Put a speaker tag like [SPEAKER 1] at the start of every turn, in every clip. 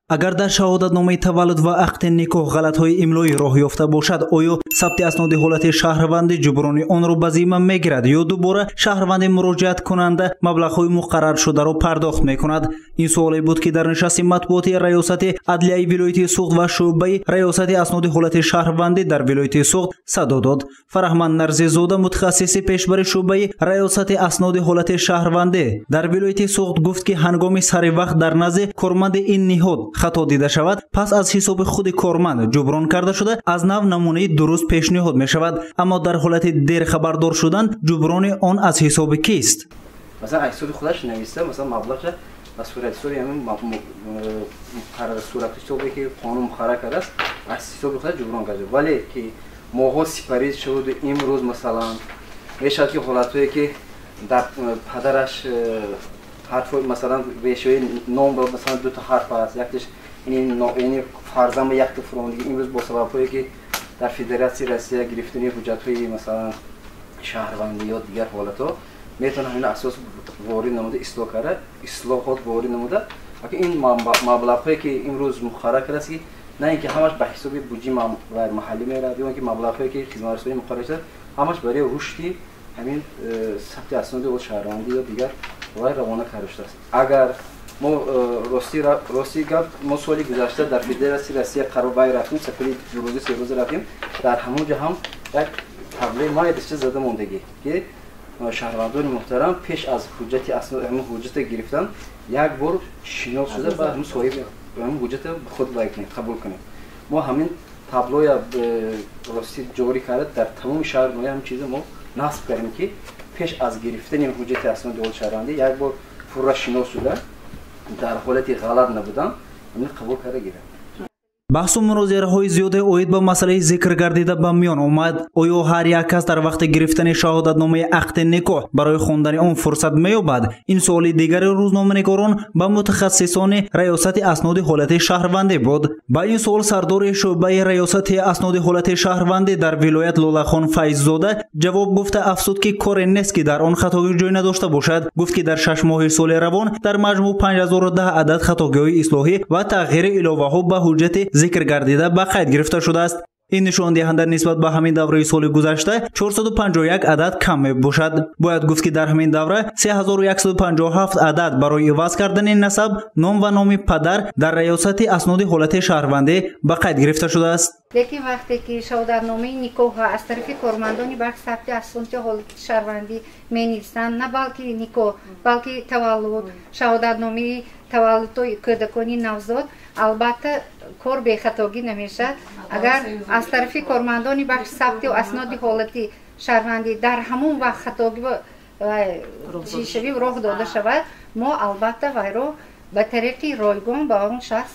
[SPEAKER 1] اگر در شهادتنامه تولد و عقد نکاح غلط‌های املایی راه یافته باشد، آیا ثبت اسناد حالت شهروندی جبران آن را به ذمه میگیرد یا دوباره شهروند مراجعت کننده مبلغ‌های مقرر شده را پرداخت میکند؟ این سوالی بود که در نشست مطبوعاتی ریاست عدلیه ولایت سوخت و شعبه ریاست اسناد حالت شهروندی در ولایت سوخت صدا داد. فرهمند نرزی‌زاده متخصص پیشبر شعبه ریاست اسناد حالت شهروندی در ولایت سوخت گفت که هنگام سر وقت در نزد کارمند این نهاد خطا دیده شود، پس از حساب خود کارمند جبران کرده شده از نو نمونه درست پیشنهاد می شود، اما در حالت دیر خبردار شدن جبران آن از حساب کیست؟
[SPEAKER 2] مثلا حساب خودش نویسته، مثلا مبلغ از صورت همین مقرر صورت حسابی که قانون مقرر کرده است از حساب خودش جبران کرده، ولی که ماها سپری شد امروز مثلا میشد که حالتایی که در پدرش حرف مثلا ریشوی نام با مثلا دو تا حرف است، یکیش این فرزند یک تا فرماندهی امروز با سبب‌هایی که در فدراسیون روسیه گرفتنی حجت‌های مثلا شهروندی یا دیگر حالت‌ها میتونه همین اساس وارد نموده اصلاح کرده، اصلاحات وارد نموده، اگه این مبلغ‌هایی که امروز مقرر کرده است نه اینکه همش به حساب بودجه محلی میره، یا اینکه مبلغ‌هایی که خدمات رسانی مقرر شده همش برای رشد همین ثبت اسناد و شهروندی یا دیگر راه روانه کرده است. اگر ما راستی گفت ما سالی گذشته در فدراسیون روسیه قرار رفتیم، سفری دو روزه سه روزه رفتیم، در همونجا هم یک تبلیغ ما داشته زده موندگی که شهروندان محترم پیش از حجت اسناد همون حجت گرفتن یک بار شناخت شده و همون صاحب همون حجت خود لایک قبول کنیم. ما همین تابلوی راستی جاری کرده در تمام شهر ما هم چیز ما نصب کردیم که پیش از گرفتن این حجت اسناد دولت شهروندی یک بار فرا شناخت شده در حالتی غلط نبودن همین قبول کرده گیره.
[SPEAKER 1] بحث و مناظره‌های زیاد اوید با مسئله ذکر گردیده به میان آمد. آیا هر یک کس در وقت گرفتن شهادتنامه عقد نکاح برای خواندن آن فرصت می‌یابد؟ این سوال دیگر روزنامه‌نگاران به متخصصان ریاست اسناد حالت شهروندی بود. با این سوال سردار شعبه ریاست اسناد حالت شهروندی در ولایت لاله‌خان فیض‌زاده جواب گفته افزود که کار نیست که در آن خطاگی جای نداشته باشد. گفت که در 6 ماه سال روان در مجموع 5010 عدد خطاگی‌های اصلاحی و تغییر علاوه‌ها به حجت ذکر گردیده به قید گرفته شده است. این نشان دهنده نسبت به همین دوره سال گذشته 451 عدد کم می باشد. باید گفت که در همین دوره 3157 عدد برای عوض کردن نسب، نام و نام پدر در ریاست اسناد حالت شهروندی به قید گرفته شده است.
[SPEAKER 3] لیکن وقتی که شهادتنامه نکاح از طرف کارمندان بخش ثبت اسناد حالت شهروندی می‌نویسند، نه بلکه نکاح بلکه تولد، شهادتنامه تولد کودکانی نوزاد، البته کار به خطاگی نمیشه. اگر از طرف کارمندان بخش ثبت و اسناد حالت شهروندی در همون وقت خطاگی و چیشوی راه داده شود، ما البته وی را به طریق رایگان به آن شخص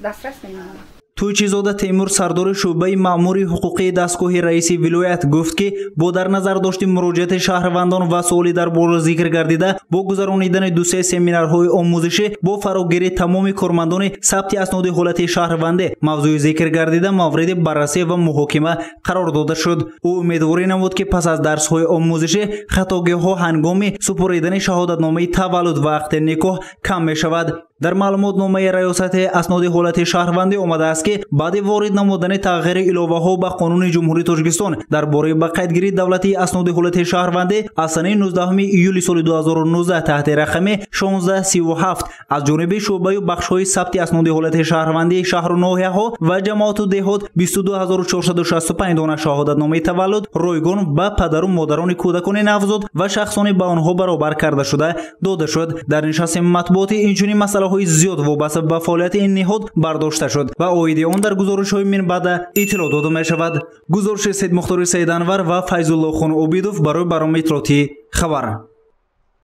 [SPEAKER 3] دسترس نمی‌دهیم.
[SPEAKER 1] تویچیزاده تیمور سردار شعبه مأموری حقوقی دستگاه رئیس ولایت گفت که با در نظر داشت مراجعت شهروندان و سوالی در بالا ذکر گردیده با گذرانیدن دو سه سمینارهای آموزشی با فراگیری تمام کارمندان ثبت اسناد حالت شهروندی موضوع ذکر گردیده مورد بررسی و محاکمه قرار داده شد. او امیدواری نمود که پس از درس‌های آموزشی خطاگی‌ها هنگام سپردن شهادتنامه تولد و عقد نکاح کم می‌شود. در معلومات نامه ریاست اسناد حالت شهروندی آمده است که بعد وارد نمودن تغییر علاوه‌ها به قانون جمهوری تاجیکستان درباره به قیدگیری دولتی اسناد حالت شهروندی از سنه 19 ایولی سال 2019 تحت رقم 1637 از جانب شعبه و بخش‌های ثبت اسناد حالت شهروندی شهر و ناحیه‌ها و جماعت و دهات 22465 دانه شهادتنامه تولد رایگان به پدر و مادران کودکان نوزاد و شخصان به آنها برابر کرده شده داده شد. در نشست مطبوعاتی اینچنین مسئله های زیاد وابسته به فعالیت این نهاد برداشته شد و آیده آن در گزارش‌های من بعد اطلاع داده می شود. گزارش سید مختار سید انور و فیض الله خان عبیدوف برای برنامه اطلاعاتی خبر.